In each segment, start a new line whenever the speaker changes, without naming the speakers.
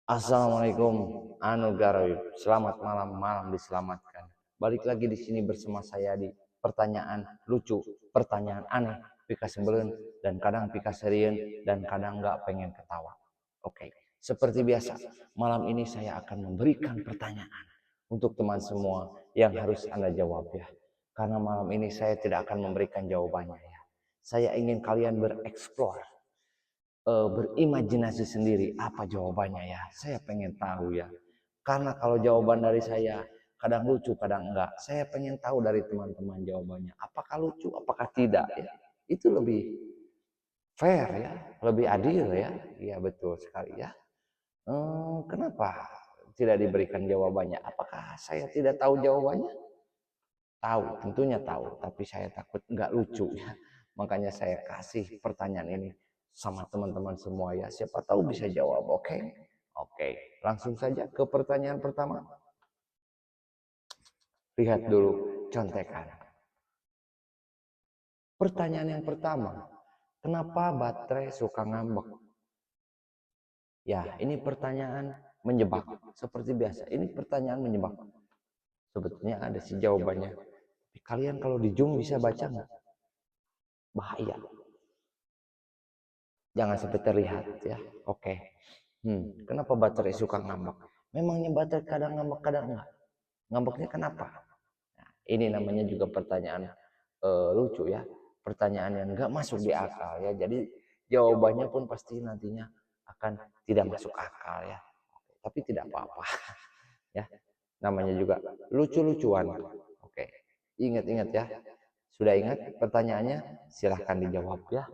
Assalamualaikum, Anu Garoib. Selamat malam, malam diselamatkan. Balik lagi di sini bersama saya di pertanyaan lucu, pertanyaan aneh, pika sebelen, dan kadang pika serian, dan kadang nggak pengen ketawa. Oke, seperti biasa, malam ini saya akan memberikan pertanyaan untuk teman semua yang harus Anda jawab ya. Karena malam ini saya tidak akan memberikan jawabannya ya. Saya ingin kalian bereksplor, berimajinasi sendiri apa jawabannya ya. Saya pengen tahu ya. Karena kalau jawaban dari saya kadang lucu, kadang enggak. Saya pengen tahu dari teman-teman jawabannya. Apakah lucu, apakah tidak ya. Itu lebih fair ya, lebih adil ya. Iya betul sekali ya. Kenapa tidak diberikan jawabannya? Apakah saya tidak tahu jawabannya? Tahu, tentunya tahu. Tapi saya takut enggak lucu ya. Makanya saya kasih pertanyaan ini sama teman-teman semua ya. Siapa tahu bisa jawab, oke? Oke, langsung saja ke pertanyaan pertama. Lihat dulu contekan. Pertanyaan yang pertama, kenapa baterai suka ngambek? Ya, ini pertanyaan menjebak. Seperti biasa, ini pertanyaan menjebak. Sebetulnya ada sih jawabannya. Tapi kalian kalau di Zoom bisa baca nggak? Bahaya. Jangan sampai terlihat ya. Oke. Kenapa baterai suka ngambek? Memangnya baterai kadang ngambek, kadang enggak? Ngambeknya kenapa? Nah, ini namanya juga pertanyaan lucu ya. Pertanyaan yang enggak masuk di akal ya. Jadi jawabannya pun pasti nantinya akan tidak masuk akal ya. Tapi tidak apa-apa ya. Namanya juga lucu-lucuan. Oke. Ingat-ingat ya. Sudah ingat pertanyaannya? Silahkan dijawab ya.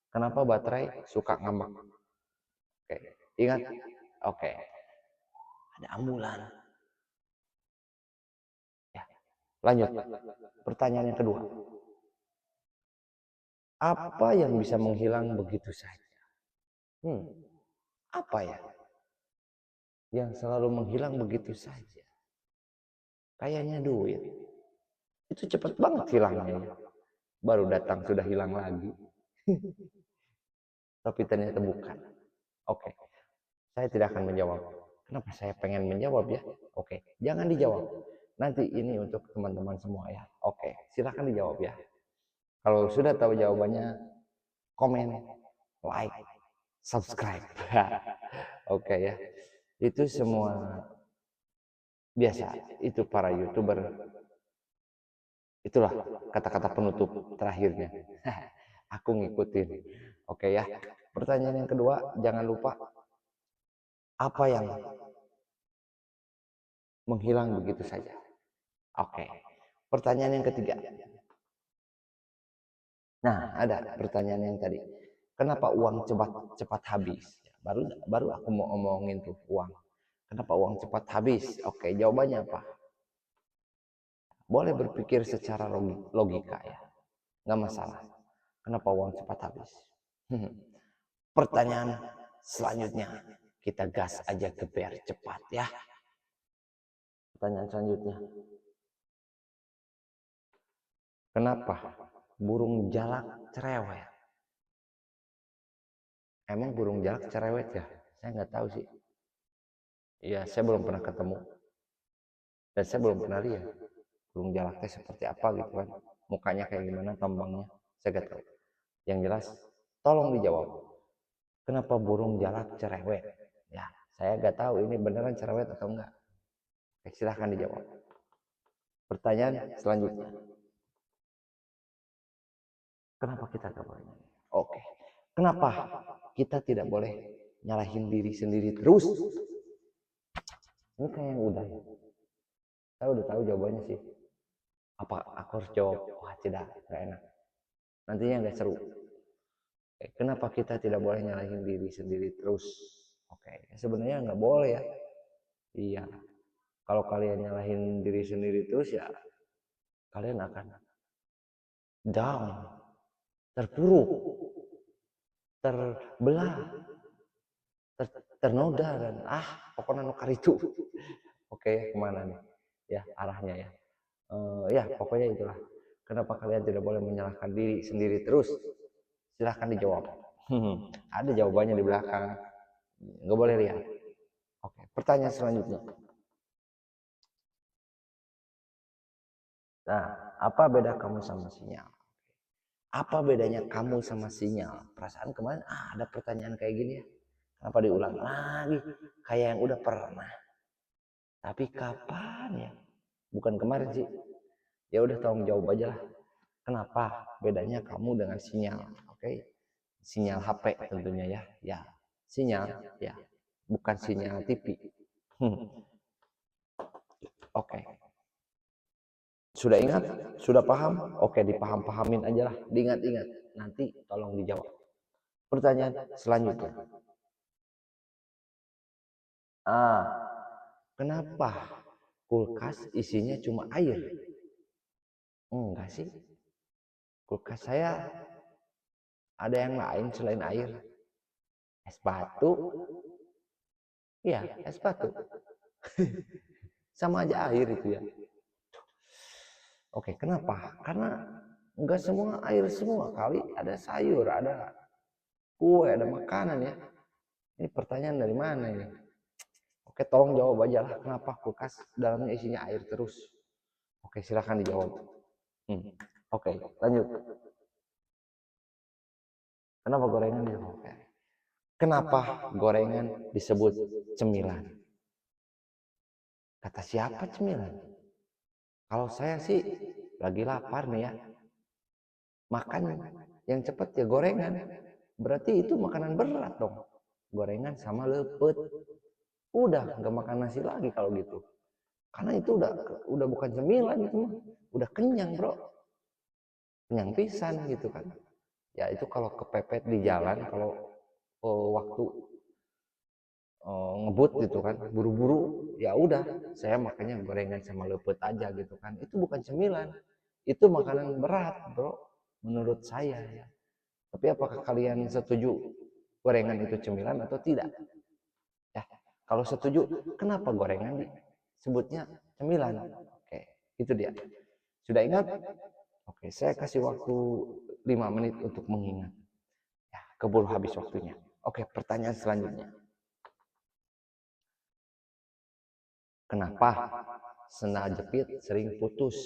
Kenapa baterai suka ngambek? Oke. Ingat? Oke. Ada ambulan. Ya. Lanjut. Pertanyaan yang kedua. Apa yang bisa menghilang begitu saja? Apa ya? Yang selalu menghilang begitu saja. Kayaknya duit. Itu cepat banget hilangnya. Baru datang sudah hilang lagi. Tapi ternyata bukan. Oke. Saya tidak akan menjawab. Kenapa saya pengen menjawab ya? Oke. Jangan dijawab. Nanti ini untuk teman-teman semua ya. Oke. Silahkan dijawab ya. Kalau sudah tahu jawabannya, komen, like, subscribe. Oke ya. Itu semua biasa. Itu para YouTuber. Itulah kata-kata penutup terakhirnya. Aku ngikutin. Oke ya. Pertanyaan yang kedua, jangan lupa apa yang menghilang begitu saja. Oke. Pertanyaan yang ketiga. Nah, ada pertanyaan yang tadi. Kenapa uang cepat habis? Baru aku mau omongin tuh uang. Kenapa uang cepat habis? Oke, jawabannya apa? Boleh berpikir secara logika ya. Nggak masalah. Kenapa uang cepat habis? Pertanyaan selanjutnya. Kita gas aja ke biar cepat ya. Pertanyaan selanjutnya. Kenapa burung jalak cerewet? Emang burung jalak cerewet ya? Saya nggak tahu sih. Iya, saya belum pernah ketemu. Dan saya belum pernah lihat burung jalaknya seperti apa gitu kan. Mukanya kayak gimana, tambangnya. Saya nggak tahu. Yang jelas, tolong dijawab. Kenapa burung jalak cerewet? Ya, saya nggak tahu ini beneran cerewet atau enggak. Oke, silahkan dijawab. Pertanyaan selanjutnya. Kenapa kita nggak boleh? Oke. Kenapa kita tidak boleh nyalahin diri sendiri terus? Ini kayak yang udah ya. Saya udah tahu jawabannya sih. Apa aku harus jawab? Wah tidak, nggak enak. Nantinya nggak seru. Oke, kenapa kita tidak boleh nyalahin diri sendiri terus? Oke, sebenarnya nggak boleh ya. Iya. Kalau kalian nyalahin diri sendiri terus ya, kalian akan down, terpuruk, terbelah, ternoda dan pokoknya nukar itu. Oke, kemana nih? Ya arahnya ya. Ya pokoknya itulah. Kenapa kalian tidak boleh menyalahkan diri sendiri terus? Silahkan dijawab. Ada jawabannya di belakang. Nggak boleh lihat. Oke, pertanyaan selanjutnya. Nah, apa beda kamu sama sinyal? Apa bedanya kamu sama sinyal? Perasaan kemarin ada pertanyaan kayak gini ya. Kenapa diulang lagi? Kayak yang udah pernah. Tapi kapan ya? Bukan kemarin sih. Ya udah tolong jawab aja lah. Kenapa bedanya kamu dengan sinyal? Oke. Sinyal HP tentunya ya. Ya. Sinyal ya. Bukan sinyal TV. Oke. Sudah ingat? Sudah paham? Oke, dipaham-pahamin aja lah. Diingat-ingat. Nanti tolong dijawab. Pertanyaan selanjutnya. Kenapa kulkas isinya cuma air? Enggak sih. Kulkas saya ada yang lain selain air. Es batu. Iya, es batu. Sama aja air itu ya. Oke, kenapa? Karena enggak semua air semua kali. Ada sayur, ada kue, ada makanan ya. Ini pertanyaan dari mana ini? Oke, tolong jawab aja lah. Kenapa kulkas dalamnya isinya air terus? Oke, silahkan dijawab. Oke, lanjut. Kenapa gorengan dijawab? Kenapa gorengan disebut cemilan? Kata siapa cemilan? Kalau saya sih lagi lapar nih ya. Makan yang cepat ya gorengan. Berarti itu makanan berat dong. Gorengan sama lepet. Udah nggak makan nasi lagi kalau gitu. Karena itu udah bukan cemilan itu mah. Udah kenyang, Bro. Kenyang pisan gitu kan. Ya itu kalau kepepet di jalan, kalau waktu ngebut gitu kan, buru-buru, ya udah saya makannya gorengan sama lepet aja gitu kan. Itu bukan cemilan, itu makanan berat, Bro, menurut saya ya. Tapi apakah kalian setuju gorengan itu cemilan atau tidak? Ya, kalau setuju, kenapa gorengan disebutnya cemilan? Oke, itu dia. Sudah ingat? Oke, saya kasih waktu 5 menit untuk mengingat. Ya, keburu habis waktunya. Oke, pertanyaan selanjutnya. Kenapa sendal jepit sering putus?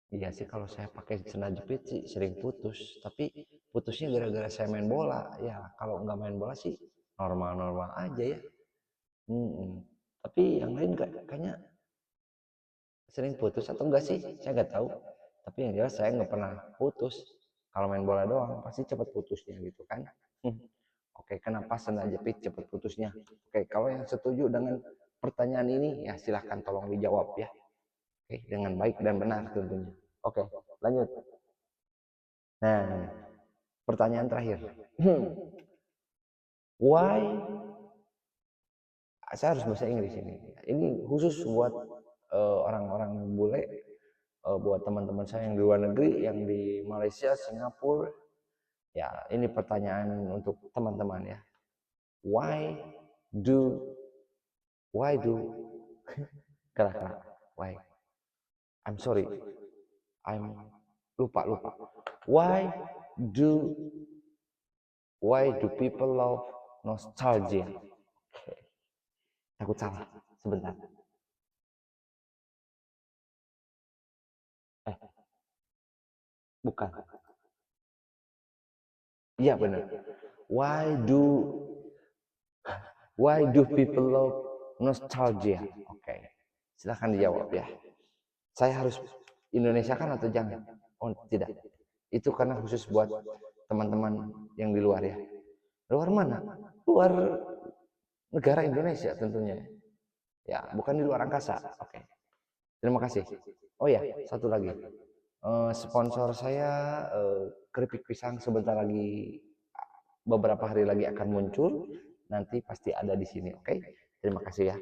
Iya sih, kalau saya pakai sendal jepit sih sering putus. Tapi putusnya gara-gara saya main bola. Ya, kalau nggak main bola sih normal-normal aja ya. Tapi yang lain kayaknya sering putus atau enggak sih? Saya nggak tahu. Tapi yang jelas saya nggak pernah putus. Kalau main bola doang pasti cepat putusnya gitu kan. Oke, kenapa sendal jepit cepat putusnya? Oke, kalau yang setuju dengan pertanyaan ini ya silahkan tolong dijawab ya. Oke, dengan baik dan benar tentunya. Oke, lanjut. Nah, pertanyaan terakhir. Why? Saya harus bahasa Inggris ini. Ini khusus buat orang-orang bule, buat teman-teman saya yang di luar negeri, yang di Malaysia, Singapura. Ya, ini pertanyaan untuk teman-teman ya. Why do why? I'm sorry. I'm lupa. Why do people love nostalgia? Oke. Takut salah. Sebentar. Bukan. Iya benar. Why do people love nostalgia? Oke. Silahkan dijawab ya. Saya harus Indonesia kan atau jangan? Oh tidak. Itu karena khusus buat teman-teman yang di luar ya. Luar mana? Luar negara Indonesia tentunya. Ya, bukan di luar angkasa. Oke. Terima kasih. Oh ya, satu lagi. Sponsor saya keripik pisang sebentar lagi, beberapa hari lagi akan muncul. Nanti pasti ada di sini. Oke. Terima kasih ya.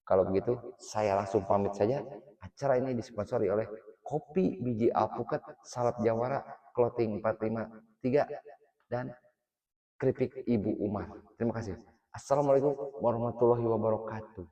Kalau begitu, saya langsung pamit saja. Acara ini disponsori oleh Kopi Biji Alpukat, Salap Jawara, Clothing 453, dan Keripik Ibu Umar. Terima kasih. Assalamualaikum warahmatullahi wabarakatuh.